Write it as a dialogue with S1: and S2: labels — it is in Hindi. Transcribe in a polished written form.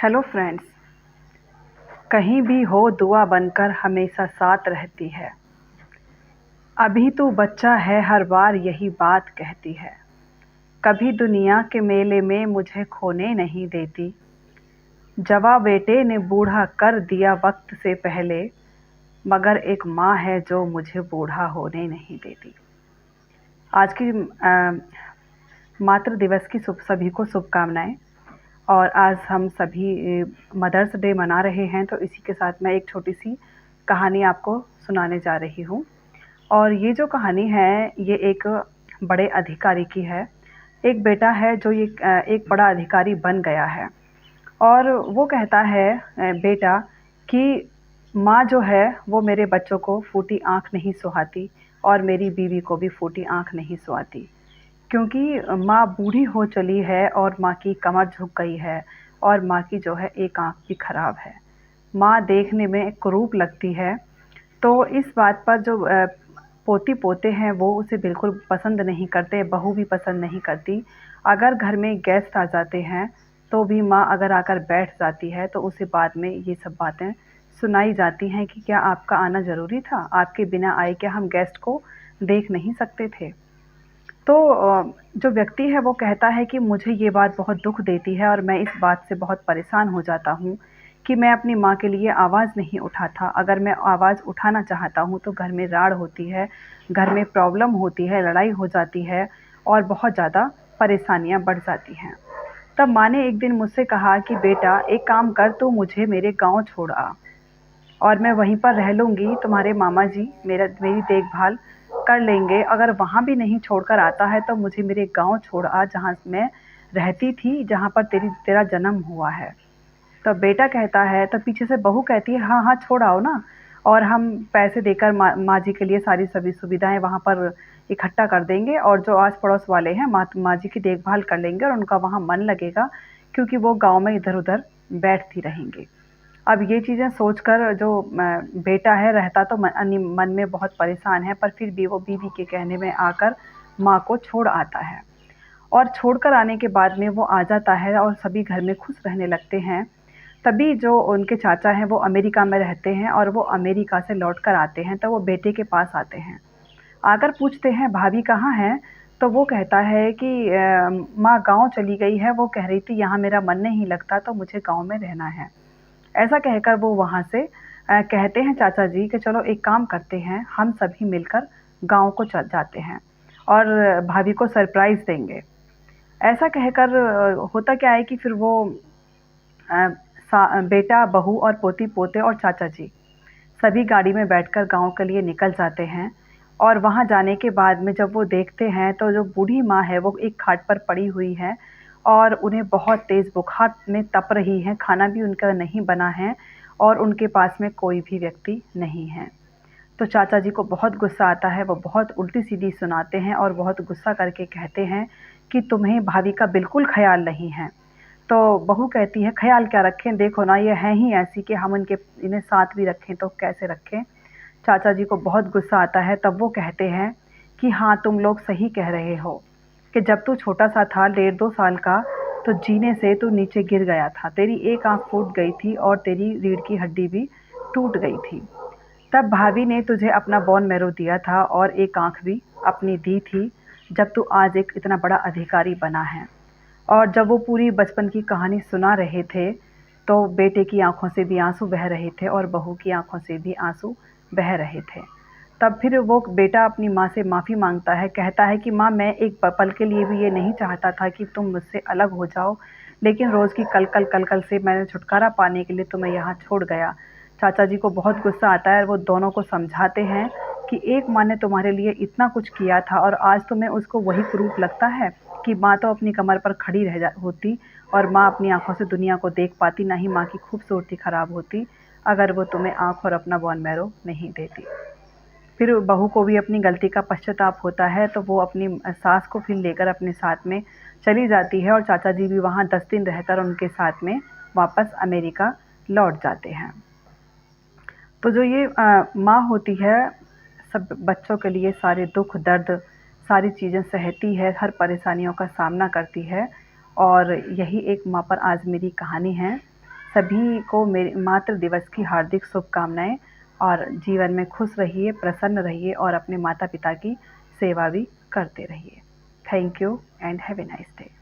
S1: Hello friends. कहीं भी हो दुआ बनकर हमेशा साथ रहती है। अभी तू बच्चा है हर बार यही बात कहती है। कभी दुनिया के मेले में मुझे खोने नहीं देती। जवा बेटे ने बूढ़ा कर दिया वक्त से पहले, मगर एक माँ है जो मुझे बूढ़ा होने नहीं देती। आज की मातृ दिवस की सभी को शुभकामनाएं। और आज हम सभी मदर्स डे मना रहे हैं, तो इसी के साथ मैं एक छोटी सी कहानी आपको सुनाने जा रही हूँ। और ये जो कहानी है ये एक बड़े अधिकारी की है। एक बेटा है जो ये एक बड़ा अधिकारी बन गया है, और वो कहता है बेटा कि माँ जो है वो मेरे बच्चों को फूटी आँख नहीं सुहाती, और मेरी बीवी को भी फूटी आँख नहीं सुहाती, क्योंकि माँ बूढ़ी हो चली है और माँ की कमर झुक गई है, और माँ की जो है एक आँख भी खराब है। माँ देखने में कुरूप लगती है। तो इस बात पर जो पोती पोते हैं वो उसे बिल्कुल पसंद नहीं करते, बहू भी पसंद नहीं करती। अगर घर में गेस्ट आ जाते हैं तो भी माँ अगर आकर बैठ जाती है तो उसे बाद में ये सब बातें सुनाई जाती हैं कि क्या आपका आना ज़रूरी था, आपके बिना आए क्या हम गेस्ट को देख नहीं सकते थे। तो जो व्यक्ति है वो कहता है कि मुझे ये बात बहुत दुख देती है, और मैं इस बात से बहुत परेशान हो जाता हूँ कि मैं अपनी माँ के लिए आवाज़ नहीं उठाता। अगर मैं आवाज़ उठाना चाहता हूँ तो घर में राड़ होती है, घर में प्रॉब्लम होती है, लड़ाई हो जाती है, और बहुत ज़्यादा परेशानियाँ बढ़ जाती हैं। तब माँ ने एक दिन मुझसे कहा कि बेटा एक काम कर, तू मुझे मेरे गाँव छोड़ आ, और मैं वहीं पर रह लूँगी। तुम्हारे मामा जी मेरी देखभाल कर लेंगे। अगर वहाँ भी नहीं छोड़कर आता है तो मुझे मेरे गाँव छोड़ आ, जहाँ मैं रहती थी, जहाँ पर तेरा जन्म हुआ है। तब बेटा कहता है, तब पीछे से बहू कहती है, हाँ हाँ छोड़ आओ ना, और हम पैसे देकर माँ जी के लिए सारी सभी सुविधाएं वहाँ पर इकट्ठा कर देंगे, और जो आस पड़ोस वाले हैं माँ जी की देखभाल कर लेंगे, और उनका वहाँ मन लगेगा, क्योंकि वो गाँव में इधर उधर बैठती रहेंगी। अब ये चीज़ें सोचकर जो बेटा है रहता तो मन में बहुत परेशान है, पर फिर भी वो बीवी के कहने में आकर माँ को छोड़ आता है। और छोड़कर आने के बाद में वो आ जाता है और सभी घर में खुश रहने लगते हैं। तभी जो उनके चाचा हैं वो अमेरिका में रहते हैं, और वो अमेरिका से लौट कर आते हैं, तो वो बेटे के पास आते हैं। आकर पूछते हैं भाभी कहाँ हैं, तो वो कहता है कि माँ गाँव चली गई है, वो कह रही थी यहाँ मेरा मन नहीं लगता तो मुझे गाँव में रहना है। ऐसा कहकर वो वहाँ से कहते हैं चाचा जी कि चलो एक काम करते हैं, हम सभी मिलकर गाँव को चल जाते हैं और भाभी को सरप्राइज़ देंगे। ऐसा कहकर होता क्या है कि फिर वो बेटा, बहू और पोती-पोते और चाचा जी सभी गाड़ी में बैठकर गाँव के लिए निकल जाते हैं। और वहाँ जाने के बाद में जब वो देखते हैं तो जो बूढ़ी माँ है वो एक खाट पर पड़ी हुई है, और उन्हें बहुत तेज़ बुखार में तप रही हैं, खाना भी उनका नहीं बना है, और उनके पास में कोई भी व्यक्ति नहीं है। तो चाचा जी को बहुत गुस्सा आता है, वो बहुत उल्टी-सीधी सुनाते हैं और बहुत गुस्सा करके कहते हैं कि तुम्हें भाभी का बिल्कुल ख़्याल नहीं है। तो बहू कहती है, ख़्याल क्या रखें, देखो ना ये हैं ही ऐसी कि हम इन्हें साथ भी रखें तो कैसे रखें। चाचा जी को बहुत गुस्सा आता है, तब वो कहते हैं कि हाँ तुम लोग सही कह रहे हो कि जब तू छोटा-सा था, 1.5-2 साल का, तो जीने से तू नीचे गिर गया था, तेरी एक आँख फूट गई थी और तेरी रीढ़ की हड्डी भी टूट गई थी। तब भाभी ने तुझे अपना बोन मैरो दिया था और एक आँख भी अपनी दी थी, जब तू आज एक इतना बड़ा अधिकारी बना है। और जब वो पूरी बचपन की कहानी सुना रहे थे, तो बेटे की आँखों से भी आँसू बह रहे थे और बहू की आँखों से भी आँसू बह रहे थे। तब फिर वो बेटा अपनी माँ से माफ़ी माँगता है, कहता है कि माँ मैं एक पल के लिए भी ये नहीं चाहता था कि तुम मुझसे अलग हो जाओ, लेकिन रोज़ की कल-कल से मैंने छुटकारा पाने के लिए तुम्हें यहाँ छोड़ गया। चाचा जी को बहुत गुस्सा आता है और वो दोनों को समझाते हैं कि एक माँ ने तुम्हारे लिए इतना कुछ किया था, और आज तुम्हें उसको वही कुरूप लगता है कि माँ तो अपनी कमर पर खड़ी होती, और माँ अपनी आँखों से दुनिया को देख पाती, ना ही माँ की खूबसूरती ख़राब होती अगर वो तुम्हें आँख और अपना बोन मैरो नहीं देती। फिर बहू को भी अपनी गलती का पश्चाताप होता है, तो वो अपनी सास को फिर लेकर अपने साथ में चली जाती है, और चाचा जी भी वहाँ 10 दिन रहकर उनके साथ में वापस अमेरिका लौट जाते हैं। तो जो ये माँ होती है, सब बच्चों के लिए सारे दुख दर्द सारी चीज़ें सहती है, हर परेशानियों का सामना करती है, और यही एक माँ पर आज मेरी कहानी है। सभी को मेरे मातृ दिवस की हार्दिक शुभकामनाएं और जीवन में खुश रहिए, प्रसन्न रहिए और अपने माता पिता की सेवा भी करते रहिए। Thank you and have a nice day.